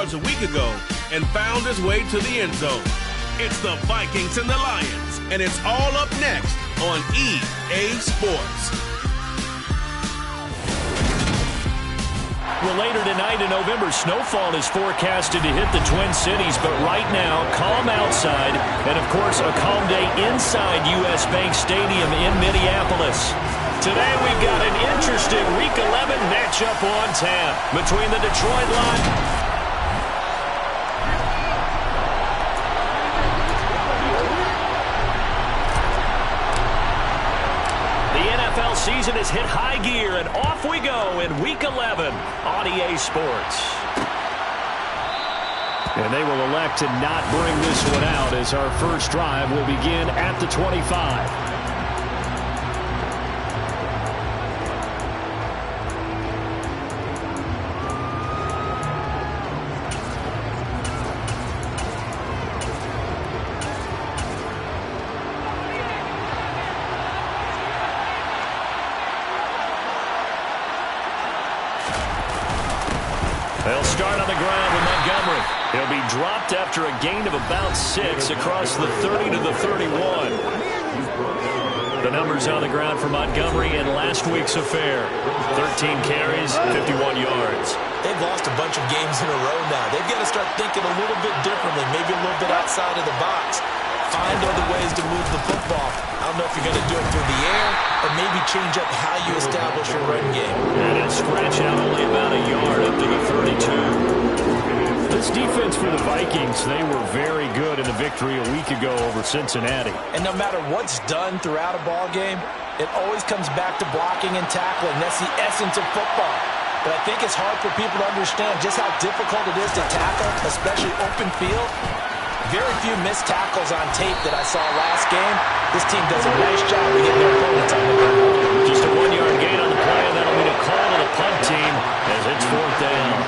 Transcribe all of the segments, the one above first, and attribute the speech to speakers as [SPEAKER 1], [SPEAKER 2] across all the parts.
[SPEAKER 1] yards a week ago and found his way to the end zone. It's the Vikings and the Lions, and it's all up next on EA Sports.
[SPEAKER 2] Well, later tonight in November, snowfall is forecasted to hit the Twin Cities, but right now, calm outside, and of course, a calm day inside U.S. Bank Stadium in Minneapolis. Today, we've got an interesting Week 11 matchup on tap between the Detroit Lions. Season has hit high gear, and off we go in Week 11 on EA Sports. And they will elect to not bring this one out as our first drive will begin at the 25. They'll start on the ground with Montgomery. He'll be dropped after a gain of about 6 across the 30 to the 31. The numbers on the ground for Montgomery in last week's affair. 13 carries, 51 yards.
[SPEAKER 3] They've lost a bunch of games in a row now. They've got to start thinking a little bit differently, maybe a little bit outside of the box. Find other ways to move the football. I don't know if you're going to do it through the air or maybe change up how you establish your run game.
[SPEAKER 2] And he'll scratch out only about a yard up to the 32. This defense for the Vikings, they were very good in the victory a week ago over Cincinnati.
[SPEAKER 3] And no matter what's done throughout a ball game, it always comes back to blocking and tackling. That's the essence of football. But I think it's hard for people to understand just how difficult it is to tackle, especially open field. Very few missed tackles on tape that I saw last game. This team does a nice job of getting their opponents on the ground.
[SPEAKER 2] Just a 1-yard gain on the play, and that'll be a call to the punt team as it's 4th down.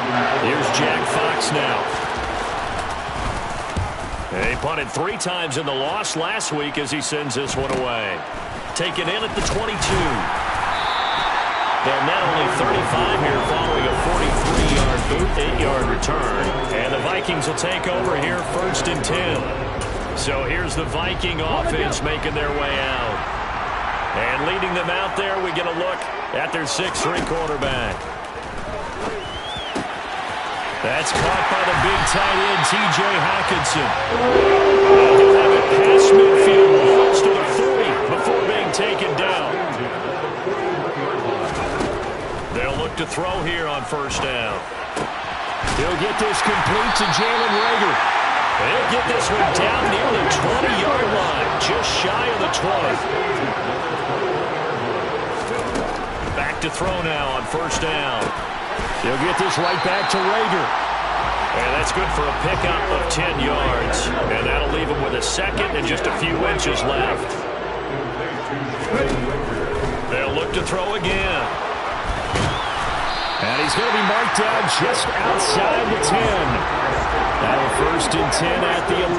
[SPEAKER 2] Here's Jack Fox now. They punted 3 times in the loss last week as he sends this one away. Taken in at the 22. They'll net only 35 here following a 43-yard boot, 8-yard return. And the Vikings will take over here 1st and 10. So here's the Viking offense making their way out. And leading them out there, we get a look at their 6'3 quarterback. That's caught by the big tight end, T.J. Hockenson. He'll have it past midfield, close to the 40 before being taken down. They'll look to throw here on 1st down. He'll get this complete to Jalen Reagor. He'll get this one down near the 20-yard line, just shy of the 20. Back to throw now on 1st down. He'll get this right back to Reagor. And that's good for a pickup of 10 yards. And that'll leave him with a 2nd and just a few inches left. They'll look to throw again. And he's going to be marked down just outside the 10. Now 1st and 10 at the 11.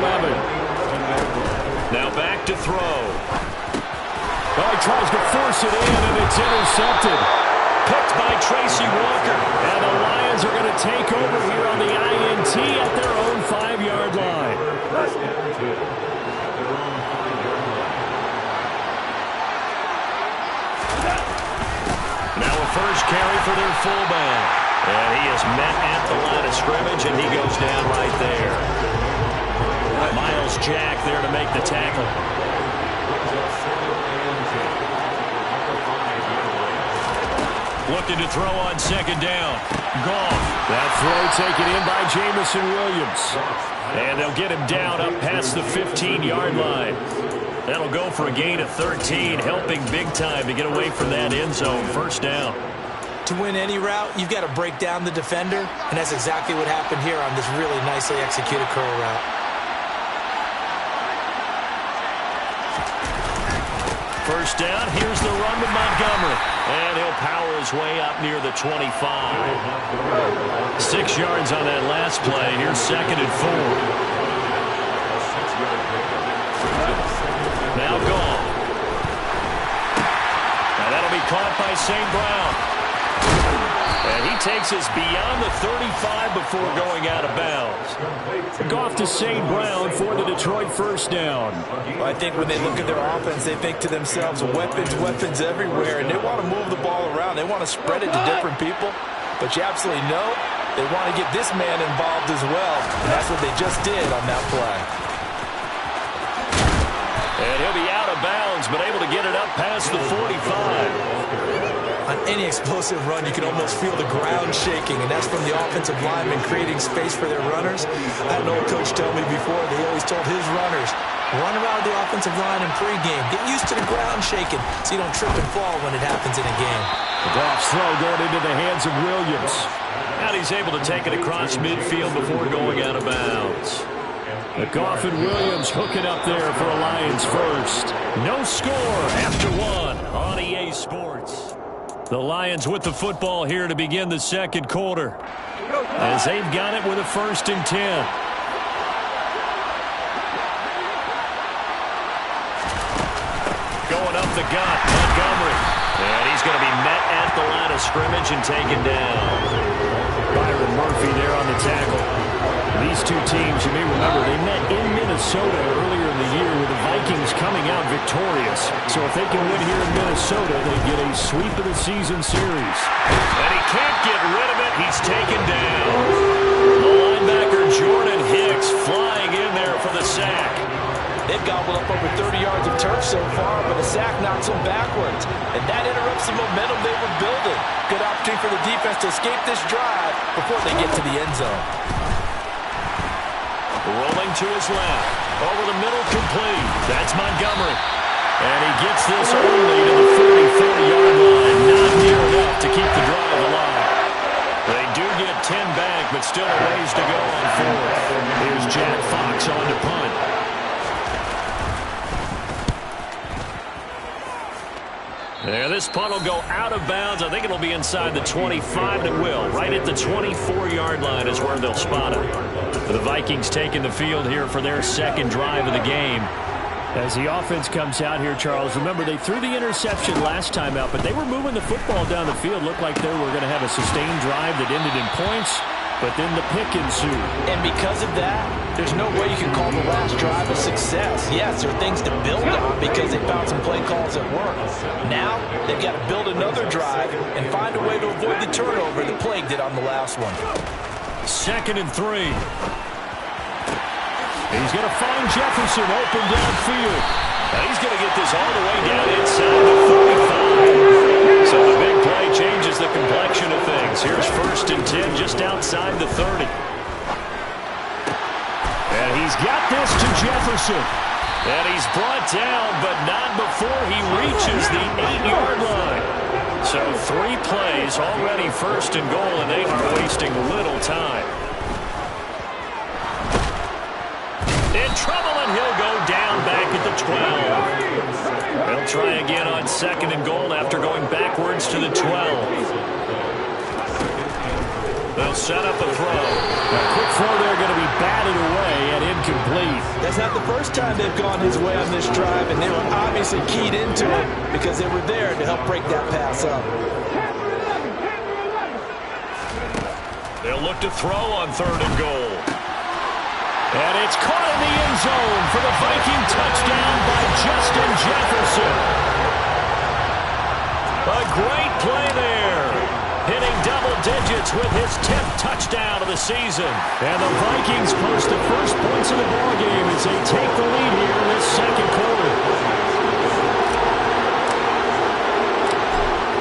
[SPEAKER 2] Now back to throw. Oh, he tries to force it in, and it's intercepted. Picked by Tracy Walker. And the Lions are going to take over here on the INT at their own 5-yard line. Now a first carry for their fullback. And he is met at the line of scrimmage, and he goes down right there. Miles Jack there to make the tackle. Looking to throw on 2nd down. Goff. That throw taken in by Jamison Williams. And they'll get him down up past the 15-yard line. That'll go for a gain of 13, helping big time to get away from that end zone. 1st down.
[SPEAKER 3] To win any route, you've got to break down the defender, and that's exactly what happened here on this really nicely executed curl route.
[SPEAKER 2] First down, here's the run to Montgomery. And he'll power his way up near the 25. 6 yards on that last play. Here's 2nd and 4. Now Goff. And that'll be caught by St. Brown. And he takes us beyond the 35 before going out of bounds. Goff to St. Brown for the Detroit first down.
[SPEAKER 3] Well, I think when they look at their offense, they think to themselves, weapons, weapons everywhere, and they want to move the ball around. They want to spread it to different people. But you absolutely know they want to get this man involved as well. And that's what they just did on that play.
[SPEAKER 2] And he'll be out of bounds, but able to get it up past the 45.
[SPEAKER 3] On any explosive run, you can almost feel the ground shaking, and that's from the offensive linemen creating space for their runners. I had an old coach tell me before, they always told his runners, run around the offensive line in pregame. Get used to the ground shaking so you don't trip and fall when it happens in a game.
[SPEAKER 2] The Goff's throw going into the hands of Williams. And he's able to take it across midfield before going out of bounds. The Goff and Williams hooking up there for a Lions first. No score after one on EA Sports. The Lions with the football here to begin the second quarter, as they've got it with a 1st and 10. Going up the gut, Montgomery. And he's going to be met at the line of scrimmage and taken down. Byron Murphy there on the tackle. These two teams, you may remember, they met in Minnesota earlier in the year with the Vikings coming out victorious. So if they can win here in Minnesota, they get a sweep of the season series. And he can't get rid of it. He's taken down. The linebacker Jordan Hicks flying in there for the sack.
[SPEAKER 3] They've gobbled up over 30 yards of turf so far, but a sack knocks them backwards. And that interrupts the momentum they were building. Good opportunity for the defense to escape this drive before they get to the end zone.
[SPEAKER 2] Rolling to his left. Over the middle, complete. That's Montgomery. And he gets this only to the 34-yard line. Not near enough to keep the drive alive. They do get 10 back, but still a ways to go on 4th. Here's Jack Fox on to punt. Yeah, this punt will go out of bounds. I think it'll be inside the 25, and it will. Right at the 24-yard line is where they'll spot it. The Vikings taking the field here for their second drive of the game. As the offense comes out here, Charles, remember they threw the interception last time out, but they were moving the football down the field. Looked like they were going to have a sustained drive that ended in points, but then the pick ensued.
[SPEAKER 3] And because of that, there's no way you can call the last drive a success. Yes, there are things to build on because they found some play calls that work. Now, they've got to build another drive and find a way to avoid the turnover that plagued it on the last one.
[SPEAKER 2] 2nd and 3. He's going to find Jefferson open downfield. Now he's going to get this all the way down inside the 45. So the big play changes the complexion of things. Here's 1st and 10 just outside the 30. And he's got this to Jefferson. And he's brought down, but not before he reaches the 8-yard line. So 3 plays, already 1st and goal, and they are wasting little time. In trouble, and he'll go down back at the 12. They'll try again on 2nd and goal after going backwards to the 12. They'll set up a throw. A quick throw there going to be batted away and incomplete.
[SPEAKER 3] That's not the first time they've gone his way on this drive, and they were obviously keyed into it because they were there to help break that pass up.
[SPEAKER 2] They'll look to throw on 3rd and goal. And it's caught in the end zone for the Viking touchdown by Justin Jefferson. A great play there. Hitting double digits with his 10th touchdown of the season. And the Vikings post the first points of the ballgame as they take the lead here in this second quarter.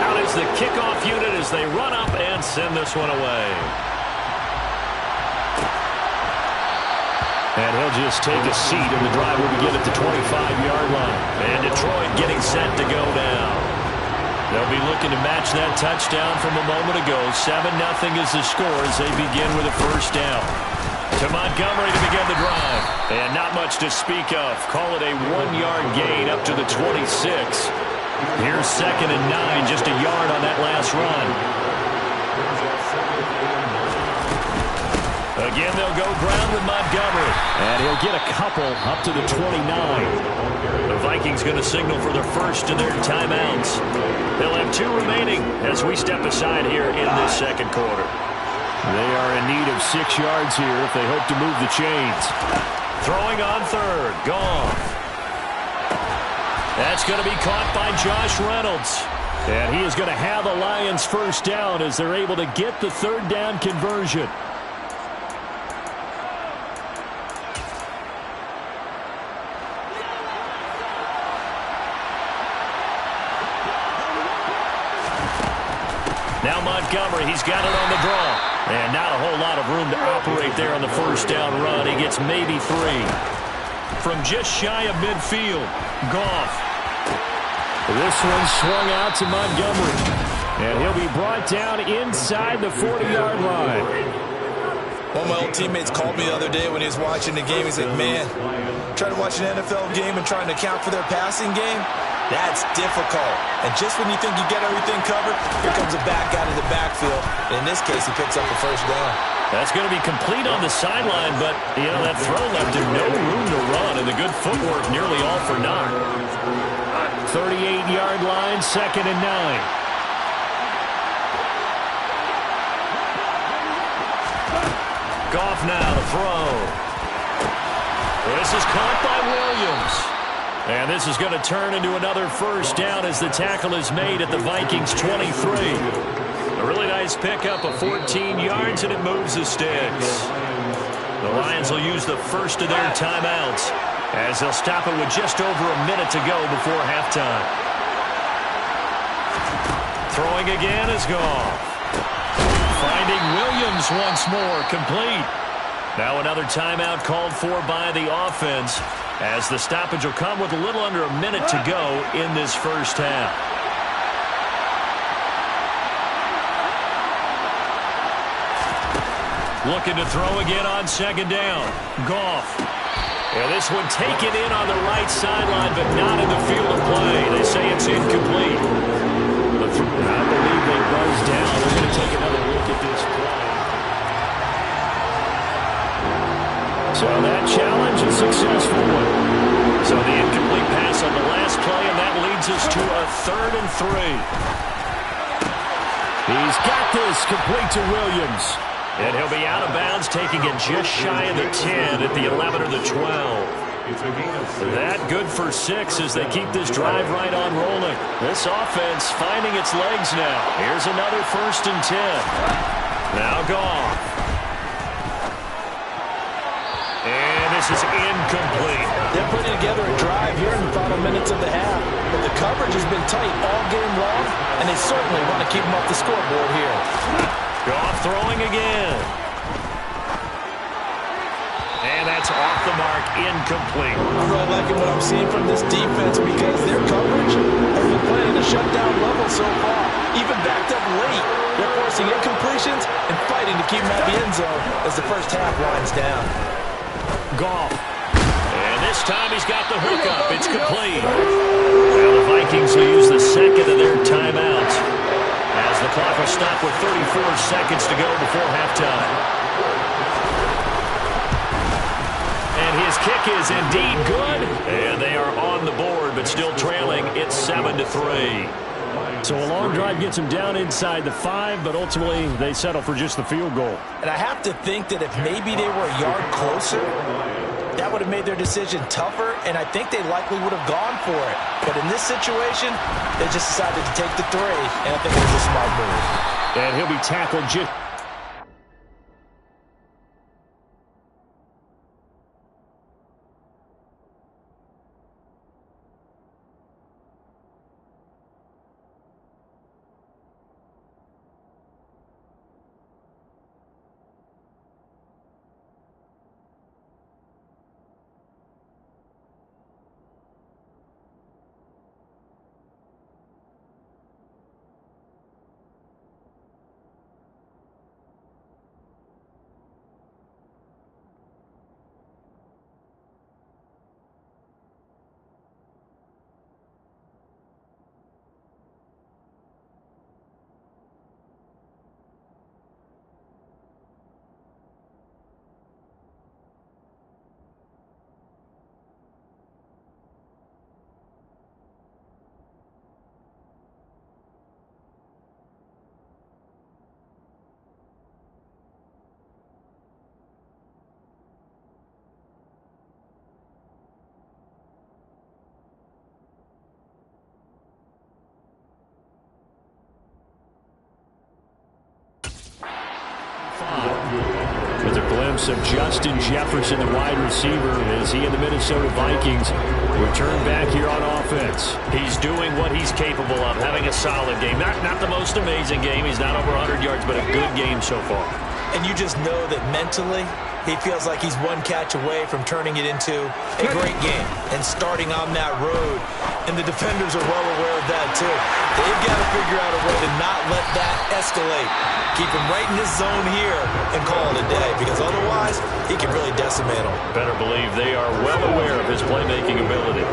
[SPEAKER 2] Out is the kickoff unit as they run up and send this one away. And he'll just take a seat, and the drive will begin at the 25-yard line. And Detroit getting set to go down. They'll be looking to match that touchdown from a moment ago. 7-0 is the score as they begin with a 1st down. To Montgomery to begin the drive. And not much to speak of. Call it a 1-yard gain up to the 26. Here's 2nd and 9, just a yard on that last run. A Again, they'll go ground with Montgomery.
[SPEAKER 4] And he'll get a couple up to the 29.
[SPEAKER 2] The Vikings going to signal for their first of their timeouts. They'll have 2 remaining as we step aside here in this second quarter.
[SPEAKER 4] They are in need of 6 yards here if they hope to move the chains.
[SPEAKER 2] Throwing on third. Goff. That's going to be caught by Josh Reynolds.
[SPEAKER 4] And he is going to have the Lions first down as they're able to get the third down conversion.
[SPEAKER 2] Now Montgomery, he's got it on the draw. And not a whole lot of room to operate there on the first down run. He gets maybe 3. From just shy of midfield, Goff.
[SPEAKER 4] This one swung out to Montgomery. And he'll be brought down inside the 40-yard line.
[SPEAKER 3] One of my old teammates called me the other day when he was watching the game. He's like, man, trying to watch an NFL game and trying to account for their passing game, that's difficult. And just when you think you get everything covered, here comes a back out of the backfield. And in this case, he picks up the first down.
[SPEAKER 2] That's going to be complete on the sideline, but, you know, that throw left him no room to run, and the good footwork nearly all for naught.
[SPEAKER 4] 38-yard line, 2nd and 9.
[SPEAKER 2] Goff now to throw. This is caught by Williams. And this is going to turn into another first down as the tackle is made at the Vikings 23. A really nice pickup of 14 yards, and it moves the sticks. The Lions will use the first of their timeouts as they'll stop it with just over a minute to go before halftime. Throwing again is Goff. Finding Williams once more, complete. Now another timeout called for by the offense as the stoppage will come with a little under a minute to go in this first half. Looking to throw again on 2nd down. Goff. And this one taken in on the right sideline, but not in the field of play. They say it's incomplete.
[SPEAKER 4] I believe they buzz down. They're going to take another look at this play. So that challenge is successful.
[SPEAKER 2] So the incomplete pass on the last play, and that leads us to a 3rd and 3.
[SPEAKER 4] He's got this complete to Williams.
[SPEAKER 2] And he'll be out of bounds, taking it just shy of the 10 at the 11 or the 12. That good for 6 as they keep this drive right on rolling. This offense finding its legs now. Here's another 1st and 10. Now Goff. And this is incomplete.
[SPEAKER 3] They're putting together a drive here in the final minutes of the half. But the coverage has been tight all game long, and they certainly want to keep them off the scoreboard here.
[SPEAKER 2] Goff throwing again. And that's off the mark, incomplete.
[SPEAKER 3] I'm really liking what I'm seeing from this defense because their coverage has been playing at a shutdown level so far. Even backed up late, they're forcing incompletions and fighting to keep them at the end zone as the first half winds down.
[SPEAKER 2] Goff. And this time he's got the hookup. It's complete. Well, the Vikings will use the 2nd of their timeouts as the clock will stop with 34 seconds to go before halftime. And his kick is indeed good. And they are on the board, but still trailing. It's 7-3.
[SPEAKER 4] So a long drive gets them down inside the 5, but ultimately they settle for just the field goal.
[SPEAKER 3] And I have to think that if maybe they were a yard closer, that would have made their decision tougher, and I think they likely would have gone for it. But in this situation, they just decided to take the 3, and I think it was a smart move.
[SPEAKER 4] And he'll be tackled just... With a glimpse of Justin Jefferson, the wide receiver, as he and the Minnesota Vikings return back here on offense.
[SPEAKER 2] He's doing what he's capable of, having a solid game. Not the most amazing game. He's not over 100 yards, but a good game so far.
[SPEAKER 3] And you just know that mentally, he feels like he's one catch away from turning it into a great game and starting on that road. And the defenders are well aware of that, too. They've got to figure out a way to not let that escalate. Keep him right in his zone here and call it a day, because otherwise, he can really decimate him.
[SPEAKER 2] Better believe they are well aware of his playmaking ability.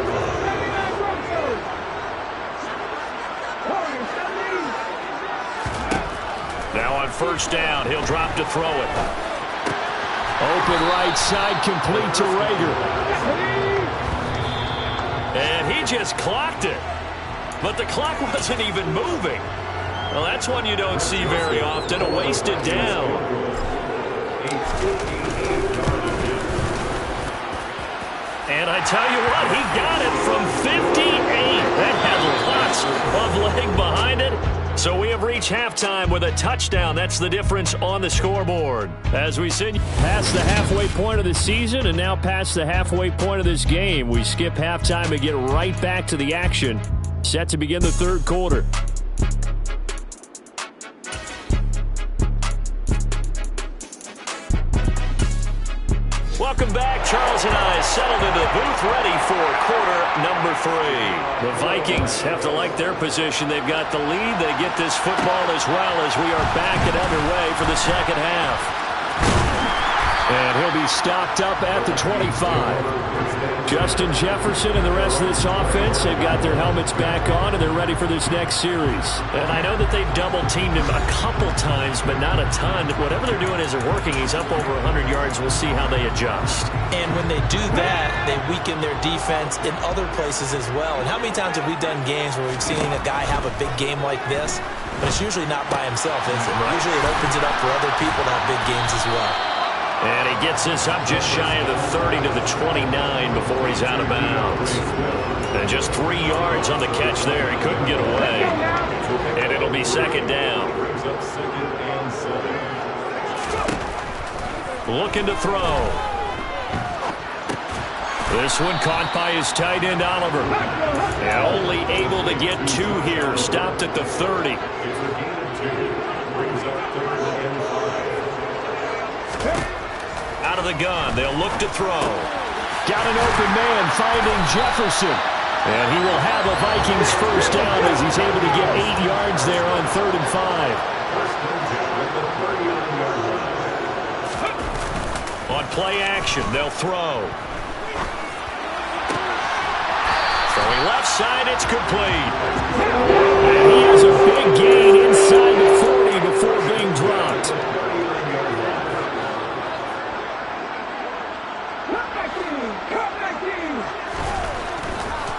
[SPEAKER 2] Now on first down, he'll drop to throw it.
[SPEAKER 4] Open right side, complete to Rager.
[SPEAKER 2] And he just clocked it. But the clock wasn't even moving. Well, that's one you don't see very often, a wasted down. And I tell you what, he got it from 58. That had lots of leg behind it. So we have reached halftime with a touchdown. That's the difference on the scoreboard. As we sit
[SPEAKER 4] past the halfway point of the season and now past the halfway point of this game, we skip halftime and get right back to the action. Set to begin the third quarter.
[SPEAKER 2] Welcome back. Charles and I settled into the booth ready for quarter number 3. The Vikings have to like their position. They've got the lead. They get this football as well as we are back and underway for the second half.
[SPEAKER 4] And he'll be stopped up at the 25. Justin Jefferson and the rest of this offense, they've got their helmets back on, and they're ready for this next series.
[SPEAKER 2] And I know that they've double-teamed him a couple times, but not a ton. Whatever they're doing isn't working. He's up over 100 yards. We'll see how they adjust.
[SPEAKER 3] And when they do that, they weaken their defense in other places as well. And how many times have we done games where we've seen a guy have a big game like this? But it's usually not by himself, is it? Usually it opens it up for other people to have big games as well.
[SPEAKER 2] And he gets this up just shy of the 30 to the 29 before he's out of bounds. And just 3 yards on the catch there. He couldn't get away. And it'll be second down. Looking to throw. This one caught by his tight end, Oliver. And only able to get 2 here. Stopped at the 30. Out of the gun, they'll look to throw.
[SPEAKER 4] Got an open man finding Jefferson. And he will have a Vikings first down as he's able to get 8 yards there on 3rd and 5.
[SPEAKER 2] On play action, they'll throw. Throwing left side, it's complete.
[SPEAKER 4] And he has a big gain inside the 40 before being dropped.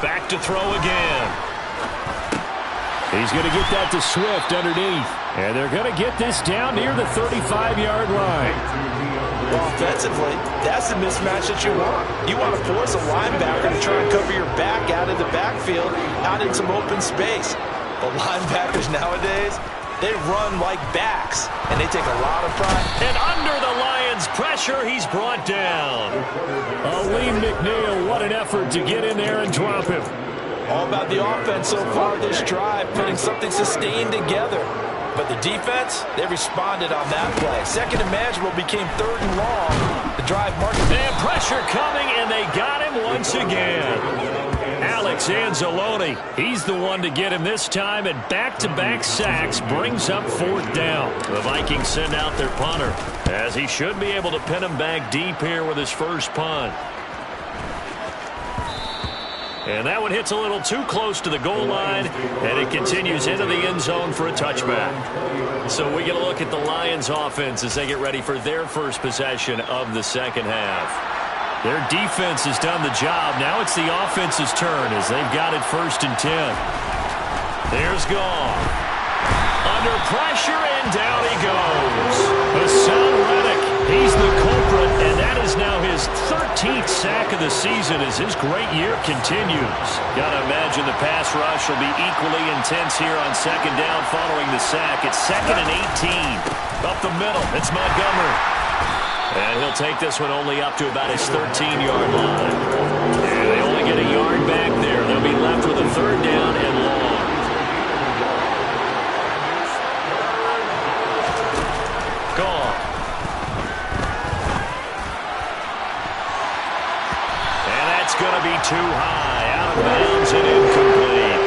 [SPEAKER 2] Back to throw again.
[SPEAKER 4] He's going to get that to Swift underneath. And they're going to get this down near the 35-yard line.
[SPEAKER 3] Well, offensively, that's the mismatch that you want. You want to force a linebacker to try and cover your back out of the backfield, out in some open space. But linebackers nowadays, they run like backs, and they take a lot of pride.
[SPEAKER 2] And under the Lions' pressure, he's brought down.
[SPEAKER 4] Lee McNeil, what an effort to get in there and drop him.
[SPEAKER 3] All about the offense so far this drive, putting something sustained together. But the defense, they responded on that play. Second and manageable became 3rd and long. The drive marked.
[SPEAKER 2] And pressure coming, and they got him once again. Alex Anzalone, he's the one to get him this time, and back-to-back sacks brings up 4th down. The Vikings send out their punter, as he should be able to pin him back deep here with his first punt. And that one hits a little too close to the goal line, and it continues into the end zone for a touchback. So we get a look at the Lions offense as they get ready for their first possession of the second half. Their defense has done the job. Now it's the offense's turn as they've got it 1st and 10. There's Goff. Under pressure, and down he goes. Hassan Reddick, he's the culprit, and that is now his 13th
[SPEAKER 4] sack of the season as his great year continues. Got to imagine the pass rush will be equally intense here on second down following the sack. It's 2nd and 18. Up the middle, it's Montgomery. And he'll take this one only up to about his 13-yard line. Yeah, they only get a yard back there. They'll be left with a 3rd down and long. Gone. And that's going to be too high. Out of bounds and incomplete.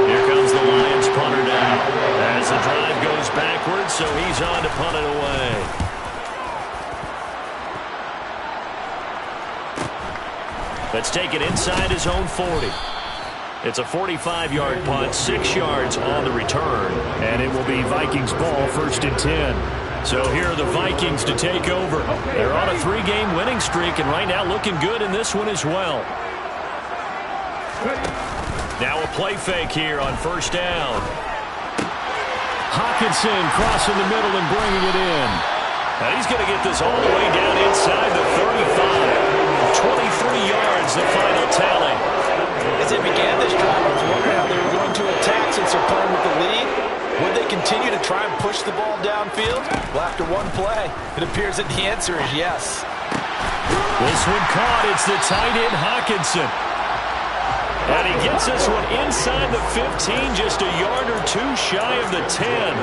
[SPEAKER 4] Here comes the Lions punter now. As the drive goes backwards, so he's on to punt it away. Let's take it inside his own 40. It's a 45-yard punt, 6 yards on the return. And it will be Vikings ball, 1st and 10. So here are the Vikings to take over. They're on a 3-game winning streak, and right now looking good in this one as well. Now a play fake here on 1st down. Hawkinson crossing the middle and bringing it in. Now he's going to get this all the way down inside the 35. 23 yards, the final tally.
[SPEAKER 3] As they began this drive, I was wondering how they were going to attack since they're playing with the lead. Would they continue to try and push the ball downfield? Well, after one play, it appears that the answer is yes.
[SPEAKER 4] This one caught. It's the tight end, Hawkinson. And he gets this one inside the 15, just a yard or two shy of the 10.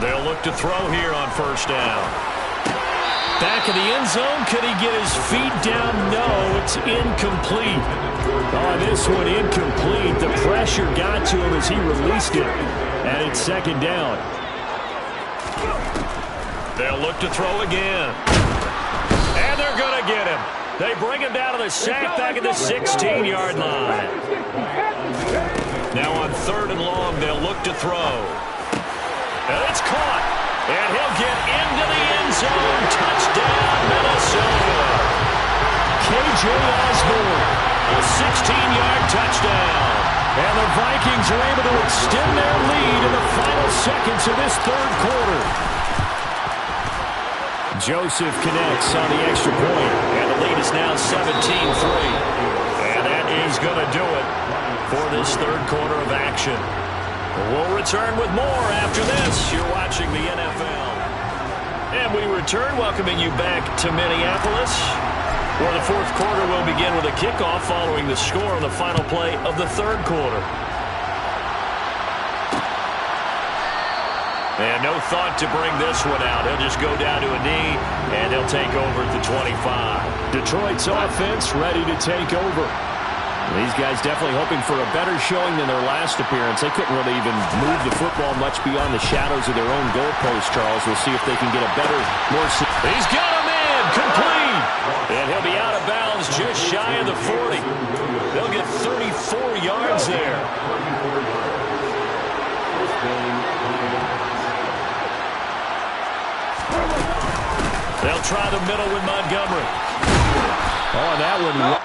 [SPEAKER 4] They'll look to throw here on 1st down. Back in the end zone, could he get his feet down? No, it's incomplete. Oh, this one incomplete. The pressure got to him as he released it. And it's 2nd down. They'll look to throw again. And they're going to get him. They bring him down to the sack back at the 16-yard line. Now on 3rd and long, they'll look to throw. And it's caught. And he'll get into the end zone. Touchdown, Minnesota. K.J. Osborne, a 16-yard touchdown. And the Vikings are able to extend their lead in the final seconds of this 3rd quarter. Joseph connects on the extra point, and the lead is now 17-3. And that is going to do it for this 3rd quarter of action. We'll return with more after this. You're watching the NFL. And we return, welcoming you back to Minneapolis, where the 4th quarter will begin with a kickoff following the score on the final play of the 3rd quarter. And no thought to bring this one out. He'll just go down to a knee, and they'll take over at the 25. Detroit's offense ready to take over. These guys definitely hoping for a better showing than their last appearance. They couldn't really even move the football much beyond the shadows of their own goalpost, Charles. We'll see if they can get a better, more... He's got him in! Complete! And he'll be out of bounds just shy of the 40. They'll get 34 yards there. They'll try the middle with Montgomery. Oh, that one...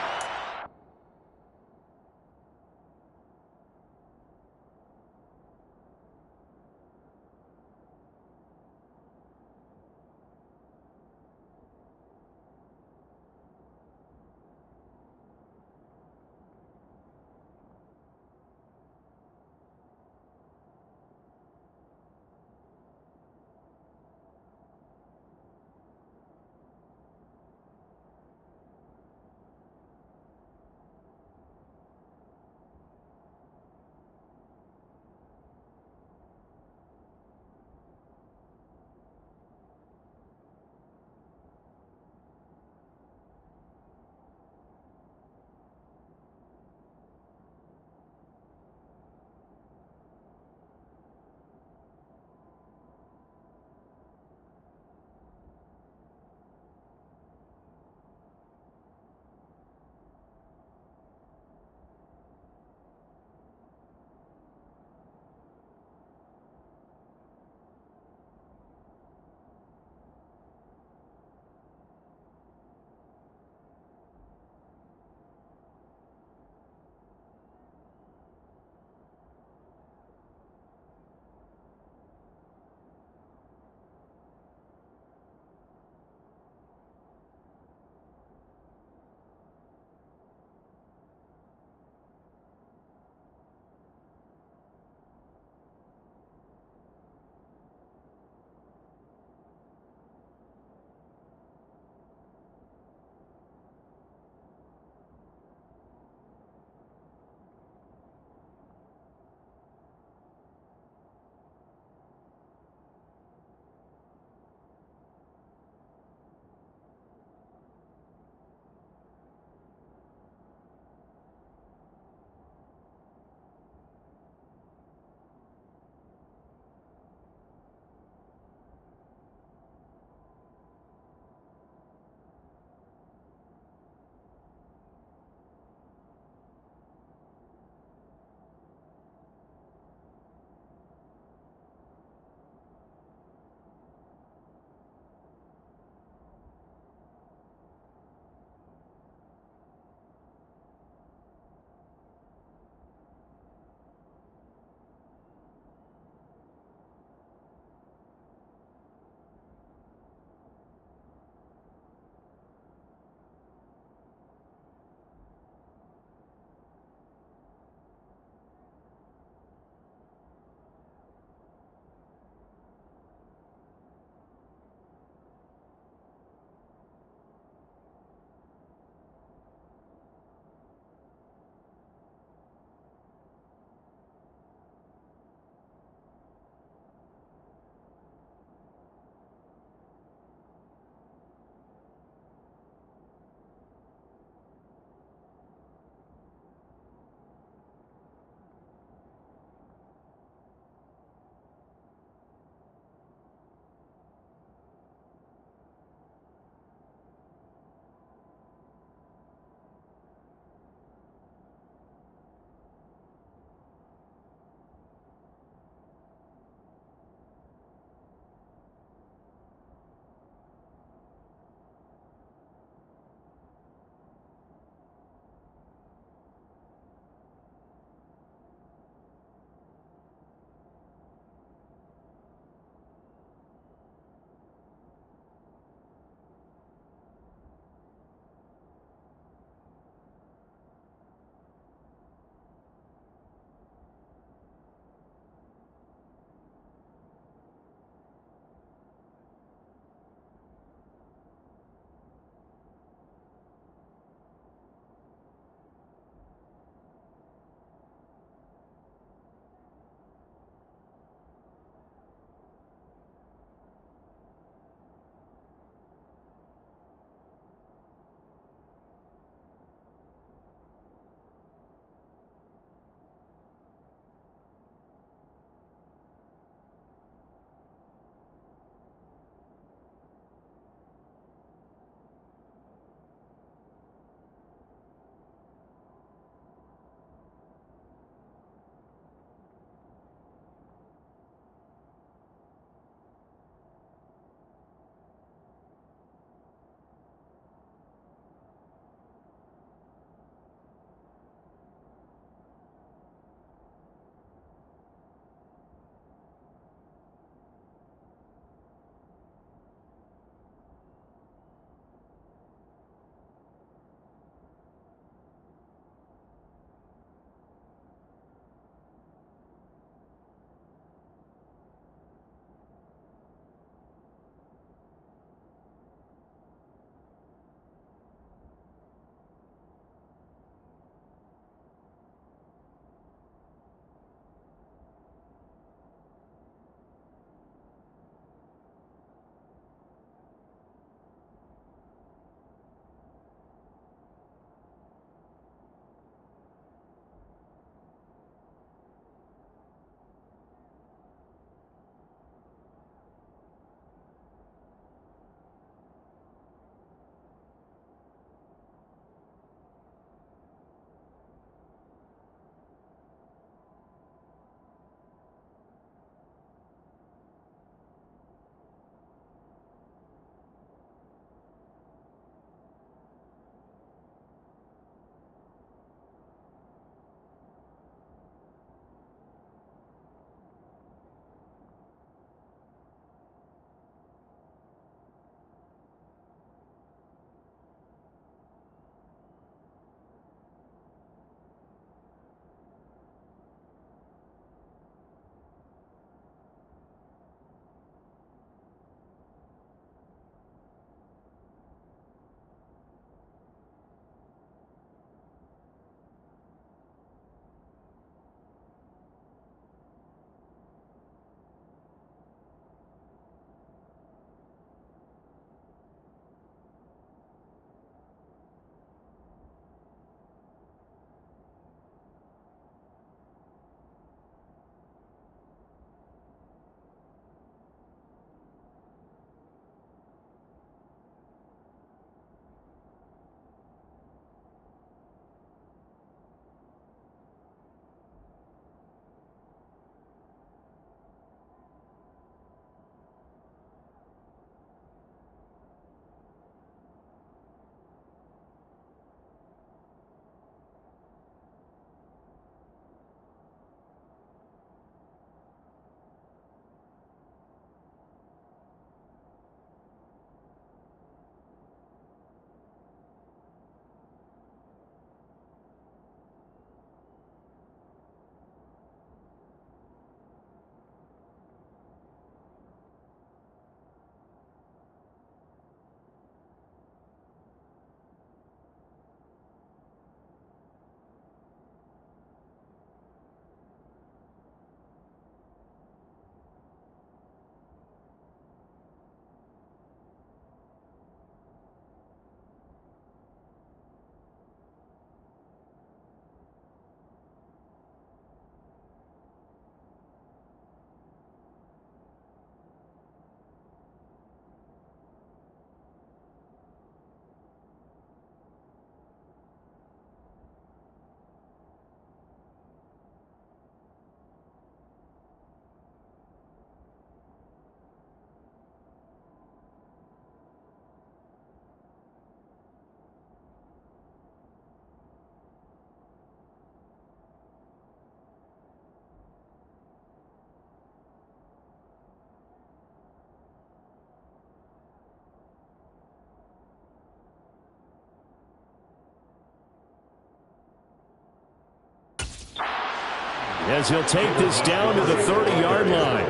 [SPEAKER 2] as he'll take this down to the 30-yard line.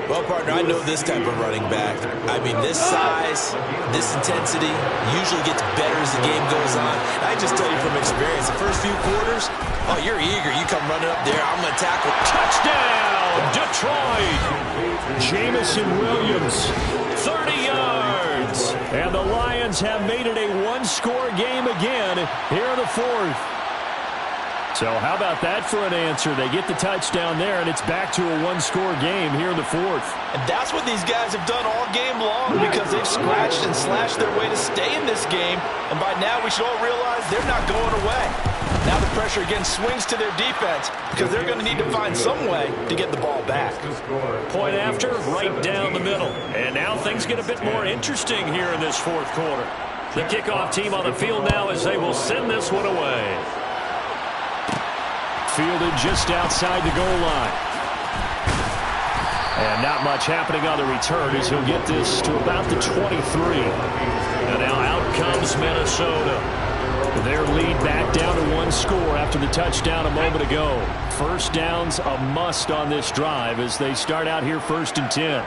[SPEAKER 3] Well, partner, I know this type of running back. I mean, this size, this intensity usually gets better as the game goes on. I just tell you from experience, the first few quarters, oh, you're eager. You come running up there, I'm going to tackle.
[SPEAKER 2] Touchdown, Detroit! Jamison Williams, 30 yards. And the Lions have made it a one-score game again here in the fourth. So how about that for an answer? They get the touchdown there, and it's back to a one-score game here in the fourth.
[SPEAKER 3] And that's what these guys have done all game long because they've scratched and slashed their way to stay in this game. And by now, we should all realize they're not going away. Now the pressure again swings to their defense because they're going to need to find some way to get the ball back.
[SPEAKER 2] Point after, right down the middle. And now things get a bit more interesting here in this fourth quarter. The kickoff team on the field now as they will send this one away. Fielded just outside the goal line. And not much happening on the return as he'll get this to about the 23. And now out comes Minnesota. Their lead back down to one score after the touchdown a moment ago. First down's a must on this drive as they start out here 1st and 10.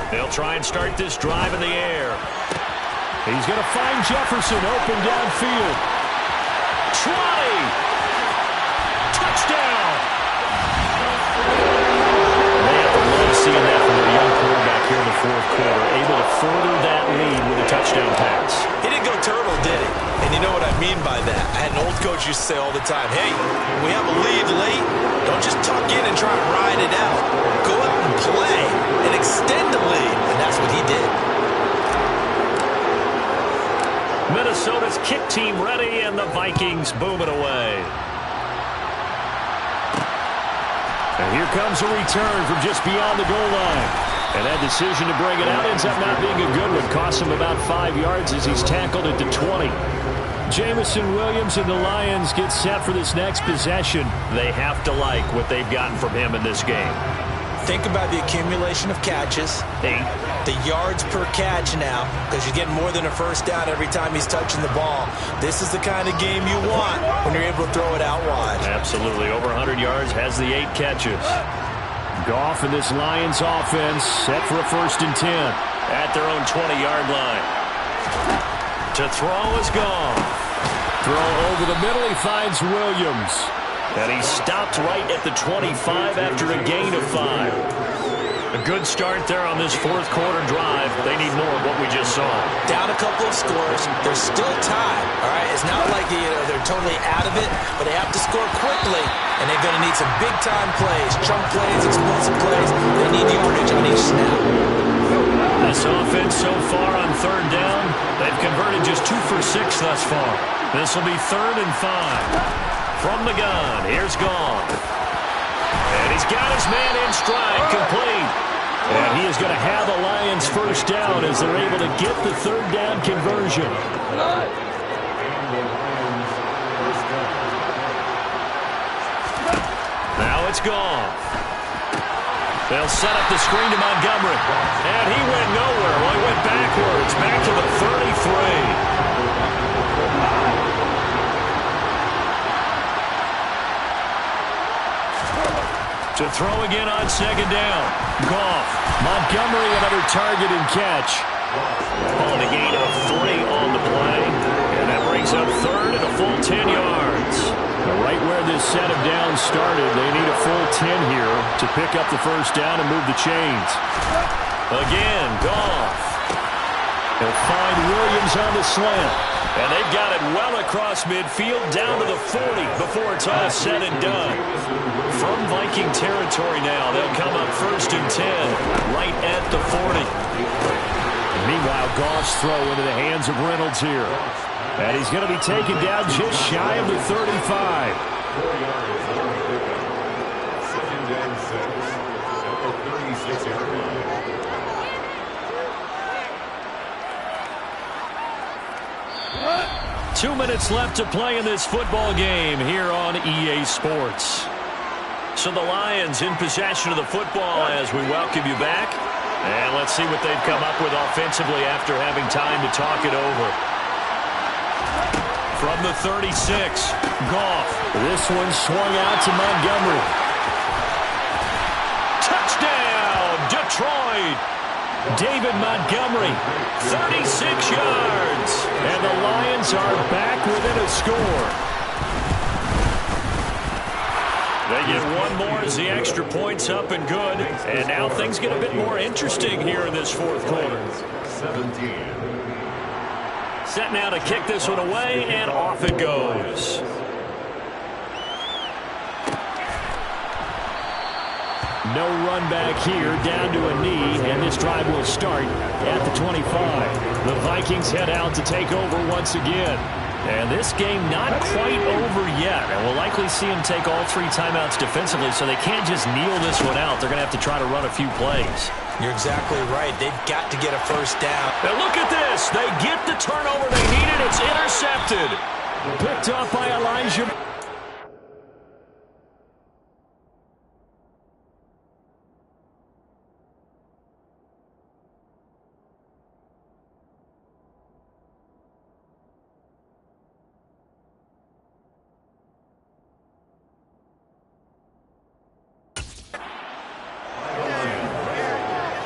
[SPEAKER 2] They'll try and start this drive in the air. He's going to find Jefferson open downfield. 20! Touchdown! They have to love seeing that from their young quarterback here in the fourth quarter, able to further that lead with a touchdown pass.
[SPEAKER 3] He didn't go turtle, did he? And you know what I mean by that. I had an old coach used to say all the time, hey, we have a lead late. Don't just tuck in and try to ride it out. Go out and play and extend the lead. And that's what he did.
[SPEAKER 2] Minnesota's kick team ready, and the Vikings boom it away. And here comes a return from just beyond the goal line. And that decision to bring it out ends up not being a good one. Costs him about 5 yards as he's tackled at the 20. Jamison Williams and the Lions get set for this next possession. They have to like what they've gotten from him in this game.
[SPEAKER 3] Think about the accumulation of catches.
[SPEAKER 2] 8.
[SPEAKER 3] The yards per catch now, because you're getting more than a first down every time he's touching the ball. This is the kind of game you want when you're able to throw it out wide.
[SPEAKER 2] Absolutely. Over 100 yards, has the 8 catches. Goff and this Lions offense set for a 1st and 10 at their own 20-yard line. To throw is gone. Throw over the middle, he finds Williams. And he stopped right at the 25 after a gain of 5. A good start there on this fourth quarter drive. They need more of what we just saw.
[SPEAKER 3] Down a couple of scores. They're still tied. All right, it's not like they're totally out of it, but they have to score quickly, and they're going to need some big-time plays, chunk plays, explosive plays. They need yardage on each snap.
[SPEAKER 2] This offense so far on 3rd down, they've converted just 2 for 6 thus far. This will be 3rd and 5. From the gun, here's Goff. And he's got his man in stride, complete. And he is going to have the Lions first down as they're able to get the 3rd down conversion. Now it's Goff. They'll set up the screen to Montgomery. And he went nowhere. Well, he went backwards, back to the 33. To throw again on 2nd down. Goff. Montgomery, another target and catch. On a gain of 3 on the play. And that brings up 3rd and a full 10 yards. Now right where this set of downs started, they need a full 10 here to pick up the first down and move the chains. Again, Goff. He'll find Williams on the slant. And they've got it well across midfield down to the 40 before it's all said and done. From Viking territory now, they'll come up 1st and 10 right at the 40. Meanwhile, Goff's throw into the hands of Reynolds here. And he's going to be taken down just shy of the 35. 2 minutes left to play in this football game here on EA Sports. So the Lions in possession of the football as we welcome you back. And let's see what they've come up with offensively after having time to talk it over.
[SPEAKER 4] From the 36, Goff.
[SPEAKER 2] This one swung out to Montgomery.
[SPEAKER 4] Touchdown, Detroit. David Montgomery, 36 yards.
[SPEAKER 2] And the Lions are back within a score.
[SPEAKER 4] They get one more as the extra point's up and good. And now things get a bit more interesting here in this fourth quarter.
[SPEAKER 1] 17.
[SPEAKER 4] Set now to kick this one away, and off it goes.
[SPEAKER 2] No run back here, down to a knee, and this drive will start at the 25. The Vikings head out to take over once again.
[SPEAKER 4] And this game not quite over yet. And we'll likely see them take all three timeouts defensively, so they can't just kneel this one out. They're going to have to try to run a few plays.
[SPEAKER 3] You're exactly right. They've got to get a first down.
[SPEAKER 4] Now look at this. They get the turnover they needed. It's intercepted.
[SPEAKER 2] Picked up by Elijah.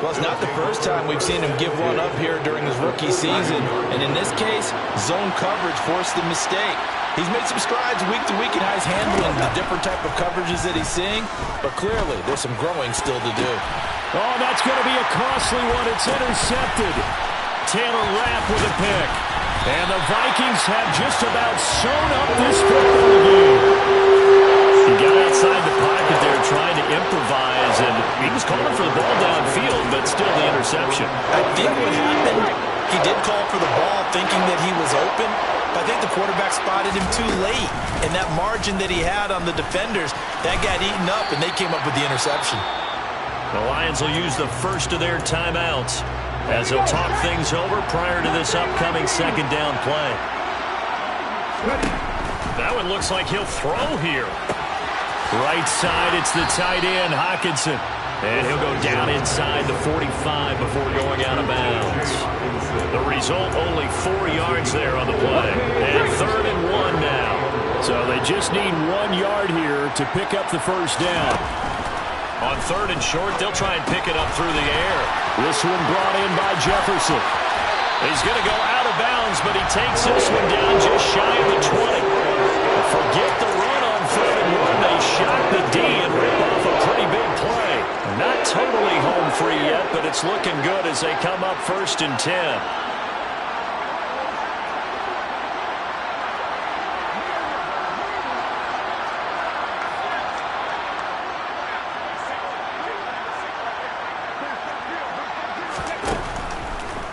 [SPEAKER 3] Well, it's not the first time we've seen him give one up here during his rookie season. And in this case, zone coverage forced the mistake. He's made some strides week to week in how he's handling the different type of coverages that he's seeing. But clearly, there's some growing still to do.
[SPEAKER 2] Oh, that's going to be a costly one. It's intercepted. Taylor Rapp with a pick. And the Vikings have just about sewn up this football game.
[SPEAKER 4] He got outside the pocket there trying to improvise, and he was calling for the ball downfield, but still the interception.
[SPEAKER 3] I think what happened, he did call for the ball thinking that he was open, but I think the quarterback spotted him too late. And that margin that he had on the defenders, that got eaten up, and they came up with the interception.
[SPEAKER 4] The Lions will use the first of their timeouts as they'll talk things over prior to this upcoming second down play. That one looks like he'll throw here. Right side, it's the tight end, Hockenson. And he'll go down inside the 45 before going out of bounds. The result, only 4 yards there on the play. And 3rd and 1 now.
[SPEAKER 2] So they just need 1 yard here to pick up the first down.
[SPEAKER 4] On 3rd and short, they'll try and pick it up through the air.
[SPEAKER 2] This one brought in by Jefferson.
[SPEAKER 4] He's going to go out of bounds, but he takes this one down just shy of the 20. Forget the run on 3rd and 1. They shot the D and rip off a pretty big play. Not totally home free yet, but it's looking good as they come up 1st and 10.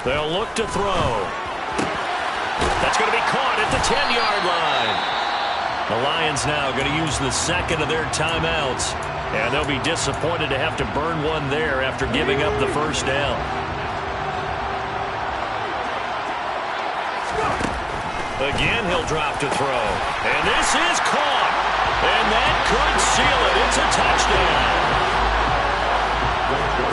[SPEAKER 4] They'll look to throw. That's going to be caught at the 10-yard line. The Lions now going to use the second of their timeouts, and they'll be disappointed to have to burn one there after giving up the first down. Again, he'll drop to throw. And this is caught. And that could seal it. It's a touchdown.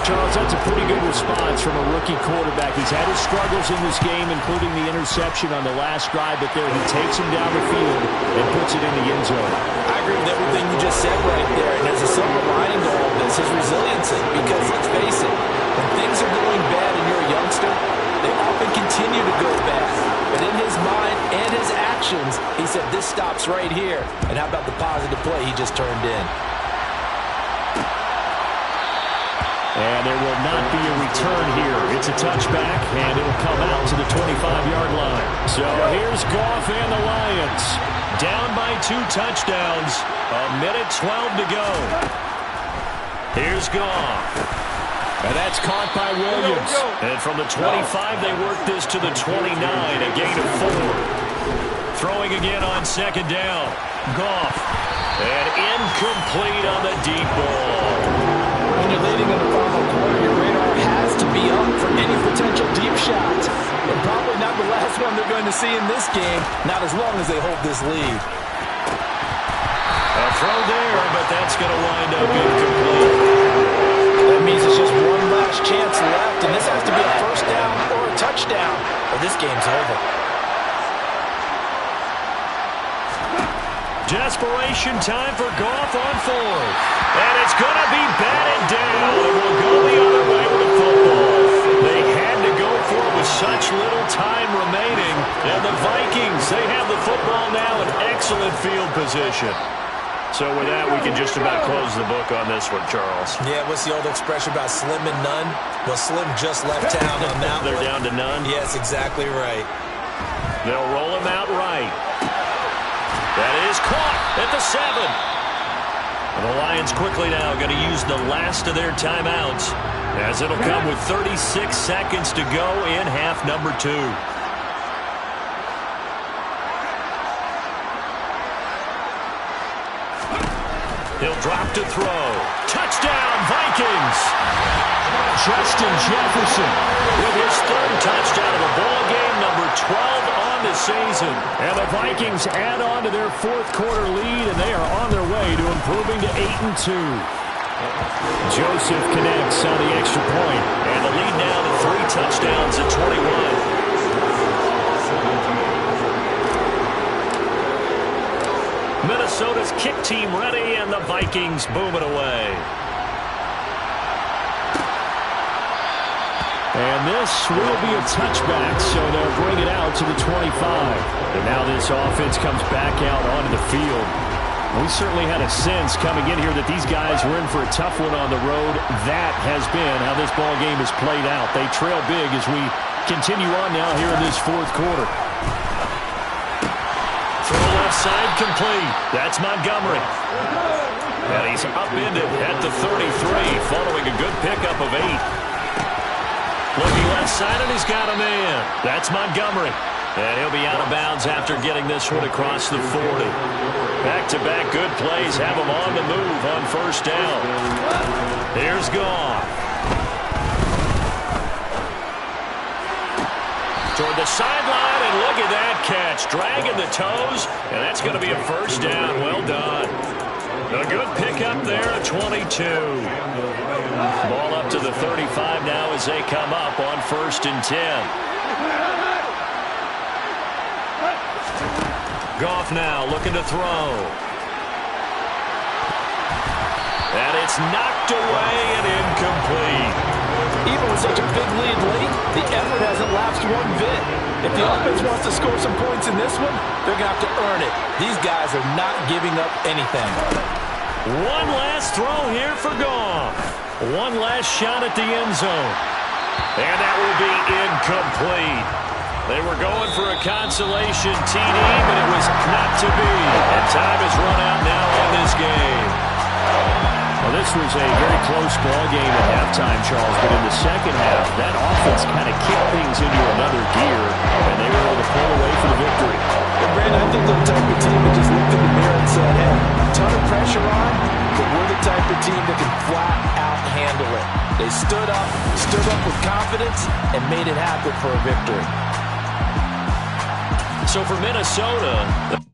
[SPEAKER 2] Charles, that's a pretty good response from a rookie quarterback. He's had his struggles in this game, including the interception on the last drive, but there he takes him down the field and puts it in the end zone.
[SPEAKER 3] I agree with everything you just said right there. And there's a silver lining to all of this, his resiliency. Because let's face it, when things are going bad and you're a youngster, they often continue to go bad. But in his mind and his actions, he said, this stops right here. And how about the positive play he just turned in?
[SPEAKER 2] And there will not be a return here. It's a touchback, and it'll come out to the 25-yard line. So here's Goff and the Lions.
[SPEAKER 4] Down by 2 touchdowns. 1:12 to go. Here's Goff.
[SPEAKER 2] And that's caught by Williams.
[SPEAKER 4] And from the 25, they work this to the 29, a gain of 4. Throwing again on second down. Goff. And incomplete on the deep ball.
[SPEAKER 3] When you're leading in the final quarter, your radar has to be up for any potential deep shots. And probably not the last one they're going to see in this game, not as long as they hold this lead.
[SPEAKER 4] A throw there, but that's going to wind up incomplete.
[SPEAKER 3] That means it's just one last chance left, and this has to be a first down or a touchdown, or this game's over.
[SPEAKER 4] Desperation time for Goff on fourth. And it's going to be batted down. It will go the other way with the football. They had to go for it with such little time remaining. And the Vikings, they have the football now in excellent field position. So with that, we can just about close the book on this one, Charles.
[SPEAKER 3] Yeah, what's the old expression about slim and none? Well, Slim just left town on that
[SPEAKER 4] They're down to none?
[SPEAKER 3] Yes, exactly right.
[SPEAKER 4] They'll roll him out right. That is caught at the 7. And the Lions quickly now going to use the last of their timeouts, as it'll come with 36 seconds to go in half number 2. He'll drop to throw. Touchdown, Vikings! Justin Jefferson with his 3rd touchdown of the ball game, number 12 on the season. And the Vikings add on to their 4th quarter lead, and they are on their way to improving to 8-2. Joseph connects on the extra point, and the lead now to 3 touchdowns at 21. Minnesota's kick team ready, and the Vikings boom it away. And this will be a touchback, so they'll bring it out to the 25. And now this offense comes back out onto the field. We certainly had a sense coming in here that these guys were in for a tough one on the road. That has been how this ball game has played out. They trail big as we continue on now here in this 4th quarter. Throw left side complete. That's Montgomery. And he's upended at the 33 following a good pickup of 8. Looking left side, and he's got a man. That's Montgomery. And he'll be out of bounds after getting this one across the 40. Back-to-back good plays have him on the move on 1st down. Here's Goff. Toward the sideline, and look at that catch. Dragging the toes, and that's going to be a 1st down. Well done. A good pickup there at 22. Ball up to the 35 now as they come up on 1st and 10. Goff now looking to throw. And it's knocked away and incomplete.
[SPEAKER 3] Even with such a big lead late, the effort hasn't lapsed one bit. If the offense wants to score some points in this one, they're going to have to earn it. These guys are not giving up anything.
[SPEAKER 4] One last throw here for Goff. One last shot at the end zone. And that will be incomplete. They were going for a consolation TD, but it was not to be. And time has run out now on this game. Well, this was a very close ball game at halftime, Charles, but in the second half, that offense kind of kicked things into another gear, and they were able to pull away for the victory.
[SPEAKER 3] And Brandon, I think they're the type of team that just looked in the mirror and said, hey, a ton of pressure on, but we're the type of team that can flat out handle it. They stood up with confidence, and made it happen for a victory.
[SPEAKER 4] So for Minnesota...